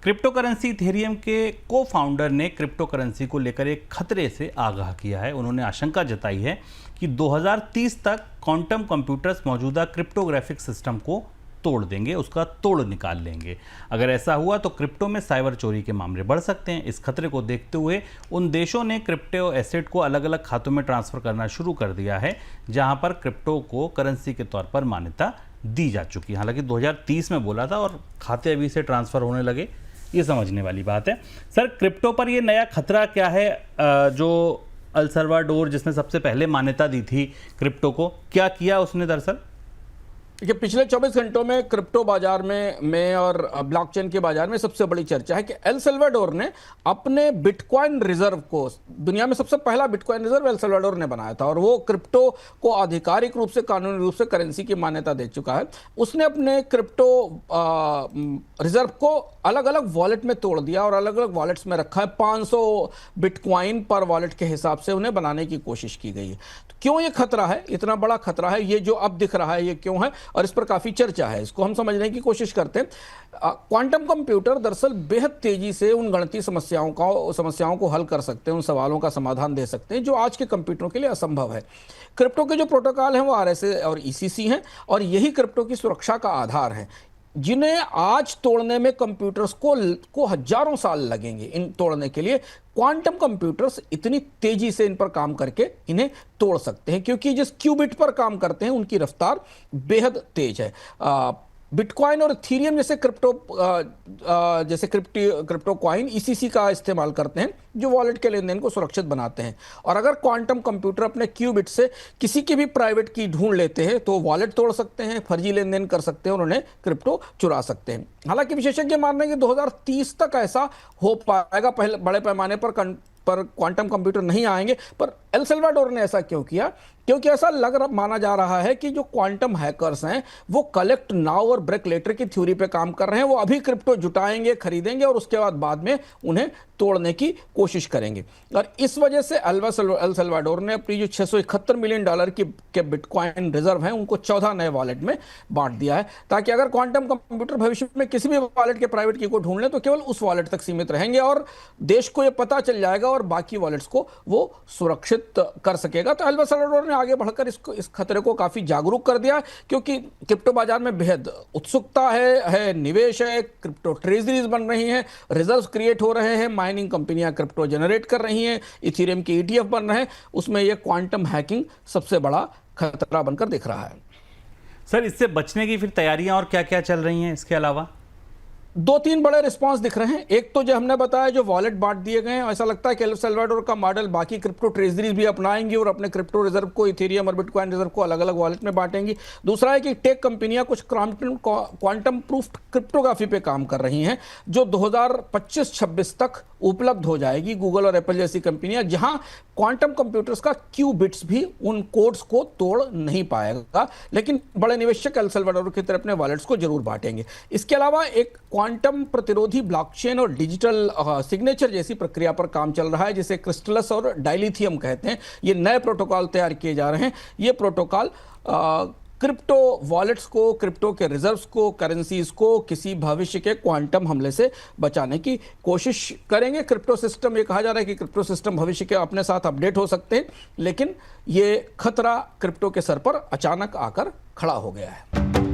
Crypto currency Ethereum के को founder ने क्रिप्टो करेंसी को लेकर एक खतरे से आगाह किया है। उन्होंने आशंका जताई है कि 2030 तक क्वांटम कंप्यूटर्स मौजूदा क्रिप्टोग्राफिक सिस्टम को तोड़ देंगे, उसका तोड़ निकाल लेंगे। अगर ऐसा हुआ तो क्रिप्टो में साइबर चोरी के मामले बढ़ सकते हैं। इस खतरे को देखते हुए उन देशों ने क्रिप्टो एसेट को अलग अलग खातों में ट्रांसफर करना शुरू कर दिया है जहां पर क्रिप्टो को करेंसी के तौर पर मान्यता दी जा चुकी है। हालांकि 2030 में बोला था और खाते अभी से ट्रांसफर होने लगे, ये समझने वाली बात है। सर, क्रिप्टो पर ये नया खतरा क्या है जो अल सल्वाडोर, जिसने सबसे पहले मान्यता दी थी क्रिप्टो को, क्या किया उसने दरअसल? देखिए, पिछले 24 घंटों में क्रिप्टो बाजार में और ब्लॉकचेन के बाजार में सबसे बड़ी चर्चा है कि एल सल्वाडोर ने अपने बिटकॉइन रिजर्व को, दुनिया में सबसे पहला बिटकॉइन रिजर्व एल सल्वाडोर ने बनाया था और वो क्रिप्टो को आधिकारिक रूप से, कानूनी रूप से करेंसी की मान्यता दे चुका है। उसने अपने क्रिप्टो रिजर्व को अलग अलग वॉलेट में तोड़ दिया और अलग अलग वॉलेट्स में रखा है। 500 बिटकॉइन पर वॉलेट के हिसाब से उन्हें बनाने की कोशिश की गई है। तो क्यों ये खतरा है, इतना बड़ा खतरा है, ये जो अब दिख रहा है ये क्यों है, और इस पर काफी चर्चा है। इसको हम समझने की कोशिश करते हैं। क्वांटम कंप्यूटर दरअसल बेहद तेजी से उन गणितीय समस्याओं को हल कर सकते हैं, उन सवालों का समाधान दे सकते हैं जो आज के कंप्यूटरों के लिए असंभव है। क्रिप्टो के जो प्रोटोकॉल हैं वो आरएसए और ईसीसी हैं और यही क्रिप्टो की सुरक्षा का आधार है, जिन्हें आज तोड़ने में कंप्यूटर्स को हजारों साल लगेंगे। इन तोड़ने के लिए क्वांटम कंप्यूटर्स इतनी तेजी से इन पर काम करके इन्हें तोड़ सकते हैं, क्योंकि जिस क्यूबिट पर काम करते हैं उनकी रफ्तार बेहद तेज है। बिटकॉइन और इथेरियम जैसे क्रिप्टो कॉइन ईसीसी का इस्तेमाल करते हैं जो वॉलेट के लेन देन को सुरक्षित बनाते हैं। और अगर क्वांटम कंप्यूटर अपने क्यूबिट से किसी की भी प्राइवेट की ढूंढ लेते हैं तो वॉलेट तोड़ सकते हैं, फर्जी लेन देन कर सकते हैं और उन्हें क्रिप्टो चुरा सकते हैं। हालांकि विशेषज्ञ मान रहे हैं कि 2030 तक ऐसा हो पाएगा। पहले बड़े पैमाने पर क्वांटम कंप्यूटर नहीं आएंगे। पर एल सल्वाडोर ने ऐसा क्यों किया? क्योंकि ऐसा माना जा रहा है कि जो क्वांटम हैकर्स हैं वो कलेक्ट नाउ और ब्रेक लेटर की थ्योरी पे काम कर रहे हैं। वो अभी क्रिप्टो जुटाएंगे, खरीदेंगे और उसके बाद में उन्हें तोड़ने की कोशिश करेंगे। और इस वजह से एल सल्वाडोर ने अपनी जो $671 मिलियन के बिटकॉइन रिजर्व हैं उनको 14 नए वॉलेट में बांट दिया है, ताकि अगर क्वांटम कंप्यूटर भविष्य में किसी भी वॉलेट के प्राइवेट की को ढूंढ लें तो केवल उस वॉलेट तक सीमित रहेंगे और देश को यह पता चल जाएगा और बाकी वॉलेट्स को वो सुरक्षित कर सकेगा। तो एल सल्वाडोर ने आगे बढ़कर इस खतरे को काफी जागरूक कर दिया, क्योंकि क्रिप्टो बाजार में बेहद उत्सुकता है, निवेश है, क्रिप्टो ट्रेजरीज बन रही हैं, रिजर्व्स क्रिएट हो रहे हैं, माइनिंग कंपनियां क्रिप्टो जनरेट कर रही हैं, इथेरियम के ईटीएफ बन रहे हैं। उसमें यह क्वांटम हैकिंग सबसे बड़ा खतरा बनकर दिख रहा है। सर, इससे बचने की फिर तैयारियां और क्या क्या चल रही हैं इसके अलावा? 2-3 बड़े रिस्पांस दिख रहे हैं। एक तो जो हमने बताया, जो वॉलेट बांट दिए गए हैं, ऐसा लगता है कि एल सल्वाडोर का मॉडल बाकी क्रिप्टो ट्रेजरीज भी अपनाएंगी और अपने क्रिप्टो रिजर्व को, इथेरियम और बिटकॉइन रिजर्व को अलग अलग वॉलेट में बांटेंगी। दूसरा है कि टेक कंपनियां कुछ क्वांटम प्रूफ क्रिप्टोग्राफी पे काम कर रही हैं जो 2025-26 तक उपलब्ध हो जाएगी। गूगल और एप्पल जैसी कंपनियां, जहां क्वांटम कंप्यूटर्स का क्यूबिट्स भी उन कोड्स को तोड़ नहीं पाएगा, लेकिन बड़े निवेशक एल सल्वाडोर की तरफ अपने वॉलेट्स को जरूर बांटेंगे। इसके अलावा एक क्वांटम प्रतिरोधी ब्लॉकचेन और डिजिटल सिग्नेचर जैसी प्रक्रिया पर काम चल रहा है, जिसे क्रिस्टलस और डाइलिथियम कहते हैं। ये नए प्रोटोकॉल तैयार किए जा रहे हैं। ये प्रोटोकॉल क्रिप्टो वॉलेट्स को, क्रिप्टो के रिजर्व्स को, करेंसीज को किसी भविष्य के क्वांटम हमले से बचाने की कोशिश करेंगे। क्रिप्टो सिस्टम, ये कहा जा रहा है कि क्रिप्टो सिस्टम भविष्य के अपने साथ अपडेट हो सकते हैं, लेकिन ये खतरा क्रिप्टो के सर पर अचानक आकर खड़ा हो गया है।